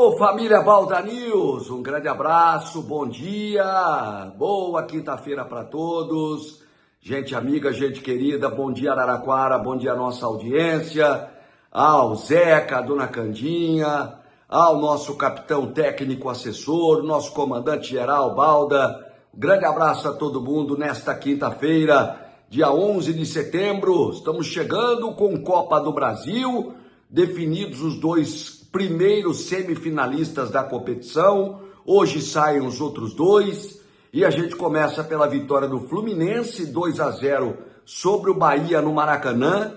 Ô, família Balda News, um grande abraço, bom dia, boa quinta-feira para todos, gente amiga, gente querida, bom dia Araraquara, bom dia nossa audiência, ao Zeca, a dona Candinha, ao nosso capitão técnico assessor, nosso comandante-geral Balda, grande abraço a todo mundo nesta quinta-feira, dia 11 de setembro, estamos chegando com Copa do Brasil, definidos os dois primeiros semifinalistas da competição, hoje saem os outros dois, e a gente começa pela vitória do Fluminense, 2-0 sobre o Bahia no Maracanã,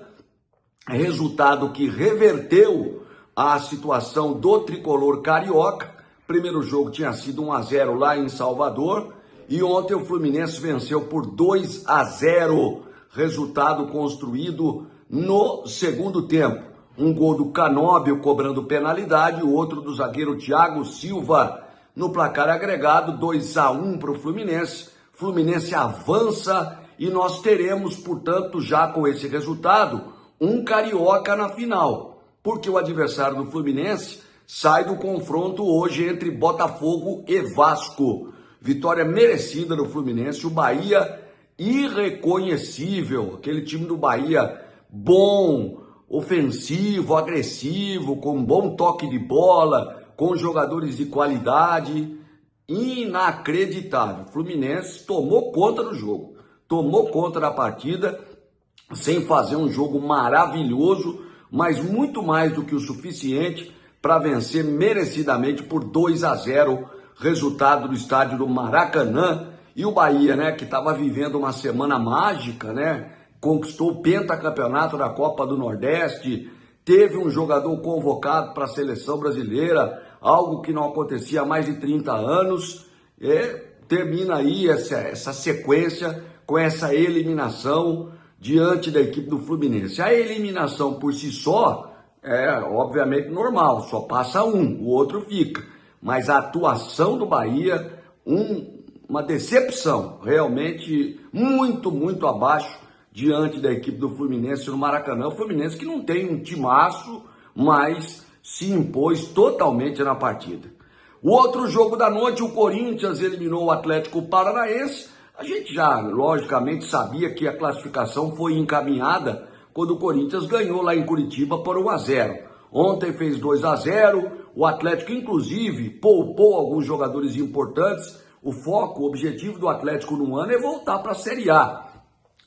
resultado que reverteu a situação do tricolor carioca. Primeiro jogo tinha sido 1-0 lá em Salvador, e ontem o Fluminense venceu por 2-0, resultado construído no segundo tempo. Um gol do Canóbio cobrando penalidade, o outro do zagueiro Thiago Silva no placar agregado, 2-1 para o Fluminense. Fluminense avança e nós teremos, portanto, já com esse resultado, um carioca na final, porque o adversário do Fluminense sai do confronto hoje entre Botafogo e Vasco. Vitória merecida do Fluminense, o Bahia irreconhecível, aquele time do Bahia bom, ofensivo, agressivo, com bom toque de bola, com jogadores de qualidade, inacreditável. O Fluminense tomou conta do jogo, tomou conta da partida, sem fazer um jogo maravilhoso, mas muito mais do que o suficiente para vencer merecidamente por 2-0, resultado do estádio do Maracanã. E o Bahia, né, que estava vivendo uma semana mágica, né, conquistou o pentacampeonato da Copa do Nordeste, teve um jogador convocado para a seleção brasileira, algo que não acontecia há mais de 30 anos, termina aí essa sequência com essa eliminação diante da equipe do Fluminense. A eliminação por si só é obviamente normal, só passa um, o outro fica, mas a atuação do Bahia, uma decepção, realmente muito abaixo diante da equipe do Fluminense no Maracanã. O Fluminense que não tem um timaço, mas se impôs totalmente na partida. O outro jogo da noite, o Corinthians eliminou o Atlético Paranaense. A gente já, logicamente, sabia que a classificação foi encaminhada quando o Corinthians ganhou lá em Curitiba por 1-0. Ontem fez 2-0, o Atlético, inclusive, poupou alguns jogadores importantes. O foco, o objetivo do Atlético no ano é voltar para a Série A.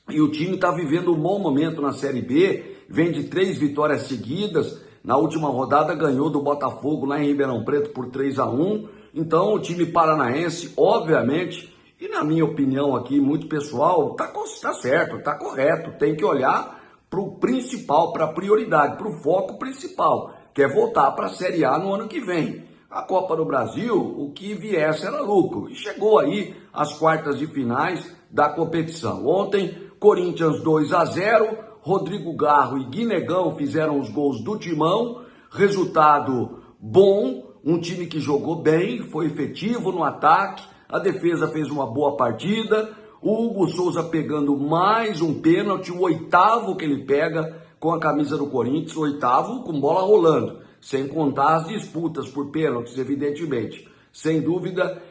E o time está vivendo um bom momento na Série B, vem de 3 vitórias seguidas, na última rodada ganhou do Botafogo lá em Ribeirão Preto por 3-1, então o time paranaense, obviamente, e na minha opinião aqui, muito pessoal, tá certo, tá correto, tem que olhar para o principal, para a prioridade, para o foco principal, que é voltar para a Série A no ano que vem. A Copa do Brasil, o que viesse era lucro, e chegou aí às quartas de finais da competição. Ontem, Corinthians 2-0, Rodrigo Garro e Guinegão fizeram os gols do Timão, resultado bom, um time que jogou bem, foi efetivo no ataque, a defesa fez uma boa partida, o Hugo Souza pegando mais um pênalti, o 8º que ele pega com a camisa do Corinthians, o 8º com bola rolando, sem contar as disputas por pênaltis, evidentemente. Sem dúvida,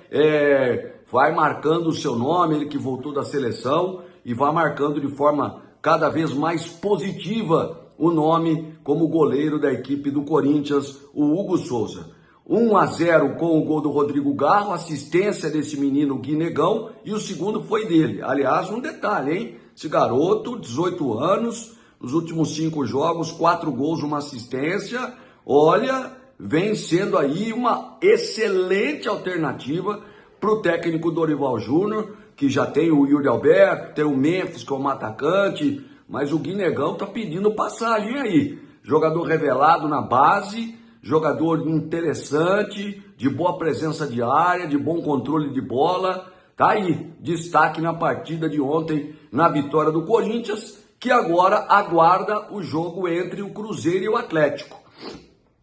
vai marcando o seu nome, ele que voltou da seleção, e vai marcando de forma cada vez mais positiva o nome como goleiro da equipe do Corinthians, o Hugo Souza. 1-0 com o gol do Rodrigo Garro, assistência desse menino Guinegão, e o segundo foi dele. Aliás, um detalhe, hein? Esse garoto, 18 anos, nos últimos 5 jogos, 4 gols, uma assistência, olha, vem sendo aí uma excelente alternativa para o técnico Dorival Júnior, que já tem o Yuri Alberto, tem o Memphis como atacante, mas o Guinegão tá pedindo passagem aí. Jogador revelado na base, jogador interessante, de boa presença de área, de bom controle de bola. Tá aí, destaque na partida de ontem, na vitória do Corinthians, que agora aguarda o jogo entre o Cruzeiro e o Atlético.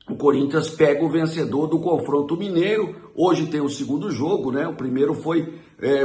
O Corinthians pega o vencedor do confronto mineiro, hoje tem o segundo jogo, né? O primeiro foi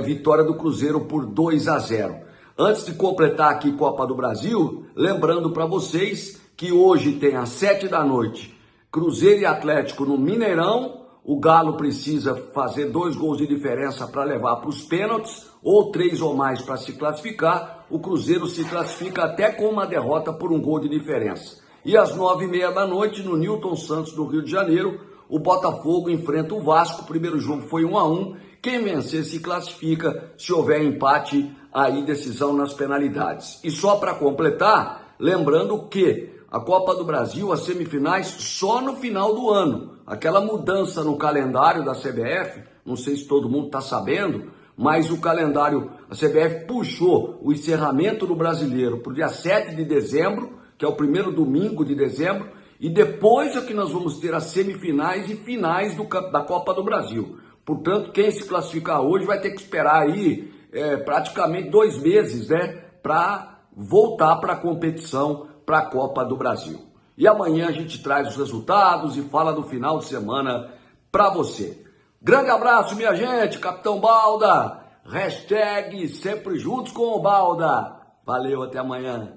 vitória do Cruzeiro por 2-0. Antes de completar aqui Copa do Brasil, lembrando para vocês que hoje tem às 7 da noite Cruzeiro e Atlético no Mineirão. O Galo precisa fazer 2 gols de diferença para levar para os pênaltis, ou 3 ou mais para se classificar. O Cruzeiro se classifica até com uma derrota por 1 gol de diferença. E às 9h30 da noite, no Newton Santos, do Rio de Janeiro, o Botafogo enfrenta o Vasco. O primeiro jogo foi 1-1. Quem vencer se classifica. Se houver empate, aí decisão nas penalidades. E só para completar, lembrando que a Copa do Brasil, as semifinais, só no final do ano. Aquela mudança no calendário da CBF, não sei se todo mundo está sabendo, mas o calendário, a CBF puxou o encerramento do Brasileiro para o dia 7 de dezembro, que é o primeiro domingo de dezembro, e depois é que nós vamos ter as semifinais e finais da Copa do Brasil. Portanto, quem se classificar hoje vai ter que esperar aí praticamente 2 meses, né, para voltar para a competição, para a Copa do Brasil. E amanhã a gente traz os resultados e fala do final de semana para você. Grande abraço, minha gente, Capitão Balda, #sempre juntos com o Balda. Valeu, até amanhã.